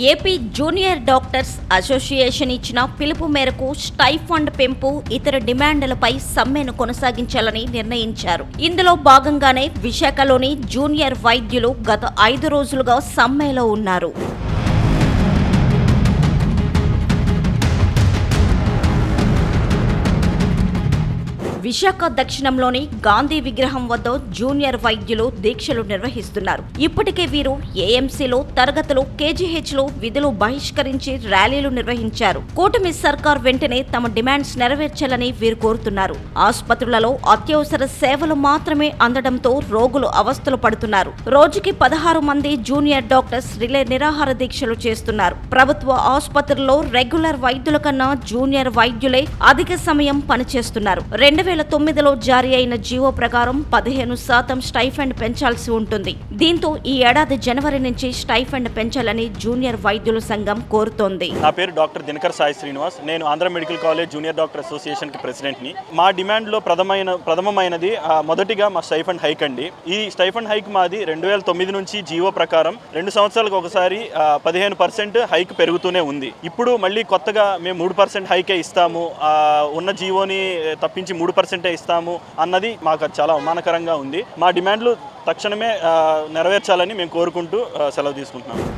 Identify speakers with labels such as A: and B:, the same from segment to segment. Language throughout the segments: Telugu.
A: ఏపీ జూనియర్ డాక్టర్స్ అసోసియేషన్ ఇచ్చిన పిలుపు మేరకు స్టైఫండ్ పెంపు ఇతర డిమాండ్లపై సమ్మెను కొనసాగించాలని నిర్ణయించారు. ఇందులో భాగంగానే విశాఖలోని జూనియర్ వైద్యులు గత 5 రోజులుగా సమ్మెలో ఉన్నారు. విశాఖ దక్షిణంలోని గాంధీ విగ్రహం వద్ద జూనియర్ వైద్యులు దీక్షలు నిర్వహిస్తున్నారు. ఇప్పటికే వీరు ఏఎంసీలో తరగతులు, కేజీహెచ్లో విధులు బహిష్కరించి ర్యాలీలు నిర్వహించారు. కూటమి సర్కార్ వెంటనే తమ డిమాండ్స్ నెరవేర్చాలని వీరు కోరుతున్నారు. ఆసుపత్రులలో అత్యవసర సేవలు మాత్రమే అందడంతో రోగులు అవస్థలు పడుతున్నారు. రోజుకి 16 మంది జూనియర్ డాక్టర్స్ రిలే నిరాహార దీక్షలు చేస్తున్నారు. ప్రభుత్వ ఆసుపత్రుల్లో రెగ్యులర్ వైద్యుల కన్నా జూనియర్ వైద్యులే అధిక సమయం పనిచేస్తున్నారు. 2009లో జారీ అయిన జీవో ప్రకారం 15% స్టైఫండ్ పెంచాల్సి ఉంటుంది. దీంతో ఈ ఏడాది జనవరి నుంచి స్టైఫండ్ పెంచాలని జూనియర్ వైద్యుల సంఘం కోరుతోంది.
B: నా పేరు డాక్టర్ దినకర్ సాయి శ్రీనివాస్. నేను Andhra medical college junior doctor association కి ప్రెసిడెంట్ ని. మా డిమాండ్ లో ప్రథమమైనది మొదటిగా మా స్టైఫండ్ హైక్ అండి. ఈ స్టైఫండ్ హైక్ మాది 2009 నుంచి జీవో ప్రకారం 2 సంవత్సరాలకు ఒకసారి 15% హైక్ పెరుగుతూనే ఉంది. ఇప్పుడు మళ్ళీ కొత్తగా మేము 3% హైకే ఇస్తాము, ఉన్న జీవోని తప్పించి 3% ఇస్తాము అన్నది మాకు చాలా అవమానకరంగా ఉంది. మా డిమాండ్లు తక్షణమే నెరవేర్చాలని మేము కోరుకుంటూ సెలవు తీసుకుంటున్నాము.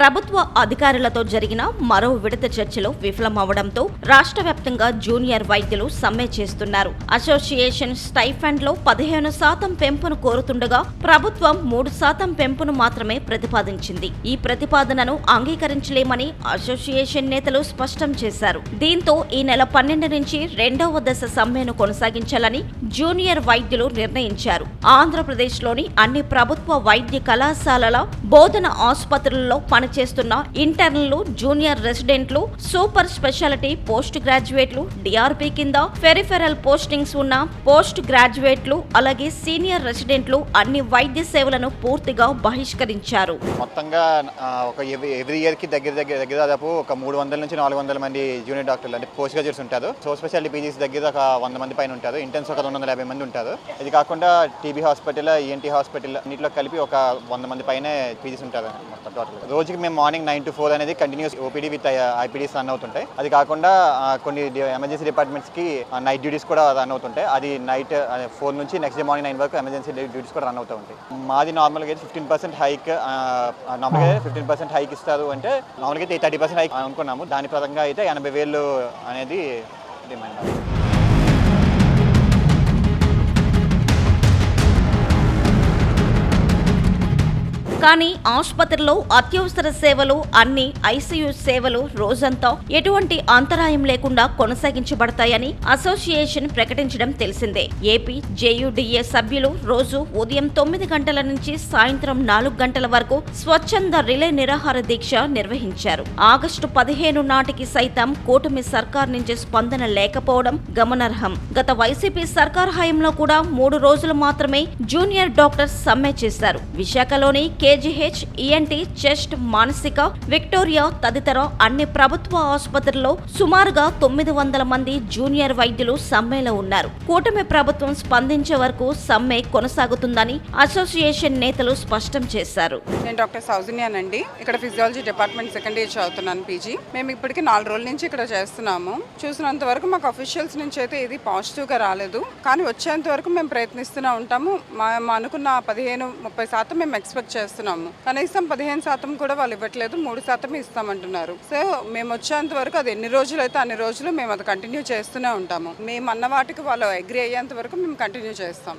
A: ప్రభుత్వ అధికారులతో జరిగిన మరో విడత చర్చలో విఫలమవడంతో రాష్ట్ర వ్యాప్తంగా జూనియర్ వైద్యులు సమ్మె చేస్తున్నారు. అసోసియేషన్ స్టైఫండ్ లో 15% పెంపును కోరుతుండగా ప్రభుత్వం 3% పెంపును మాత్రమే ప్రతిపాదించింది. ఈ ప్రతిపాదనను అంగీకరించలేమని అసోసియేషన్ నేతలు స్పష్టం చేశారు. దీంతో ఈ నెల 12 నుంచి 2వ దశ సమ్మెను కొనసాగించాలని జూనియర్ వైద్యులు నిర్ణయించారు. ఆంధ్రప్రదేశ్లోని అన్ని ప్రభుత్వ వైద్య కళాశాలల బోధన ఆసుపత్రులలో చేస్తున్న ఇంటర్న్లు, జూనియర్ రెసిడెంట్లు, సూపర్ స్పెషాలిటీ పోస్ట్ గ్రాడ్యుయేట్లు, డిఆర్పీ కింద పెరిఫెరల్ పోస్టింగ్స్ ఉన్న పోస్ట్ గ్రాడ్యుయేట్లు, అలాగే సీనియర్ రెసిడెంట్లు అన్ని వైద్య సేవలను పూర్తిగా బహిష్కరించారు.
C: మొత్తంగా ఒక ఎవ్రీ ఇయర్ కి దగ్గర దాదాపు ఒక 300 నుంచి 400 మంది జూనియర్ డాక్టర్లు అంటే పోస్ట్ గ్రాడ్యుయేట్స్ ఉంటారు. సూపర్ స్పెషాలిటీ పీజీస్ దగ్గర ఒక 100 మంది పైన ఉంటారు. ఇంటర్న్స్ ఒక 250 మంది ఉంటారు. ఇది కాకుండా టీబీ హాస్పిటల్, ఈఎన్టీ హాస్పిటల్ అన్నింటిలో కలిపి ఒక 100 మంది పైన పీజీస్ ఉంటారు మొత్తం టోటల్. రోజుకి మేము మార్నింగ్ 9 to 4 అనేది కంటిన్యూస్ ఓపీడీ విత్ ఐపీడీస్ రన్ అవుతుంటాయి. అది కాకుండా కొన్ని ఎమర్జెన్సీ డిపార్ట్మెంట్స్ కి నైట్ డ్యూటీస్ కూడా రన్ అవుతుంటాయి. అది నైట్ 4 నుంచి నెక్స్ట్ డే మార్నింగ్ 9 వరకు ఎమర్జెన్సీ డ్యూటీస్ కూడా రన్ అవుతూ ఉంటాయి. మాది నార్మల్గా అయితే 15% హైక్, నార్మల్గా 15% హైక్ ఇస్తారు అంటే నార్మల్గా అయితే 30% హైక్ అనుకున్నాము. దాని పరంగా అయితే 80,000 అనేది డిమాండ్.
A: కానీ ఆసుపత్రిలో అత్యవసర సేవలు, అన్ని ఐసీయూ సేవలు రోజంతా ఎటువంటి అంతరాయం లేకుండా కొనసాగించబడతాయని అసోసియేషన్ ప్రకటించడం తెలిసిందే. ఏపీ జేయూడీఏ సభ్యులు రోజు ఉదయం 9 గంటల నుంచి సాయంత్రం 4 గంటల వరకు స్వచ్ఛంద రిలే నిరాహార దీక్ష నిర్వహించారు. ఆగస్టు 15 నాటికి సైతం కూటమి సర్కార్ నుంచి స్పందన లేకపోవడం గమనార్హం. గత వైసీపీ సర్కార్ హయాంలో కూడా 3 రోజులు మాత్రమే జూనియర్ డాక్టర్స్ సమ్మె చేశారు. విశాఖలోని కేజీహెచ్, ఈఎన్టీ, చెస్ట్, మానసిక, విక్టోరియా తదితర అన్ని ప్రభుత్వ ఆసుపత్రుల్లో సుమారుగా 900 మంది జూనియర్ వైద్యులు సమ్మెలో ఉన్నారు. కూటమి ప్రభుత్వం స్పందించే వరకు సమ్మె కొనసాగుతుందని అసోసియేషన్ నేతలు స్పష్టం చేశారు.
D: నేను డాక్టర్ సౌజన్యానండి. ఇక్కడ ఫిజియాలజీ డిపార్ట్మెంట్ 2nd ఇయర్ చదువుతున్నాను, పీజీ. మేము ఇప్పటికీ 4 రోజుల నుంచి ఇక్కడ చేస్తున్నాము. చూసినంత వరకు మాకు అఫీషియల్స్ నుంచి అయితే ఇది పాజిటివ్ గా రాలేదు. కానీ వచ్చేంత వరకు మేము ప్రయత్నిస్తూనే ఉంటాము. మా అనుకున్న 15-30% మేము ఎక్స్పెక్ట్ చేస్తున్నాము. కనీసం 15% కూడా వాళ్ళు ఇవ్వట్లేదు, 3% ఇస్తామంటున్నారు. సో మేము వచ్చేంత వరకు అది ఎన్ని రోజులు అయితే అన్ని రోజులు మేము అది కంటిన్యూ చేస్తూనే ఉంటాము. మేము అన్న వాటికి వాళ్ళు అగ్రీ అయ్యేంత వరకు మేము కంటిన్యూ చేస్తాం.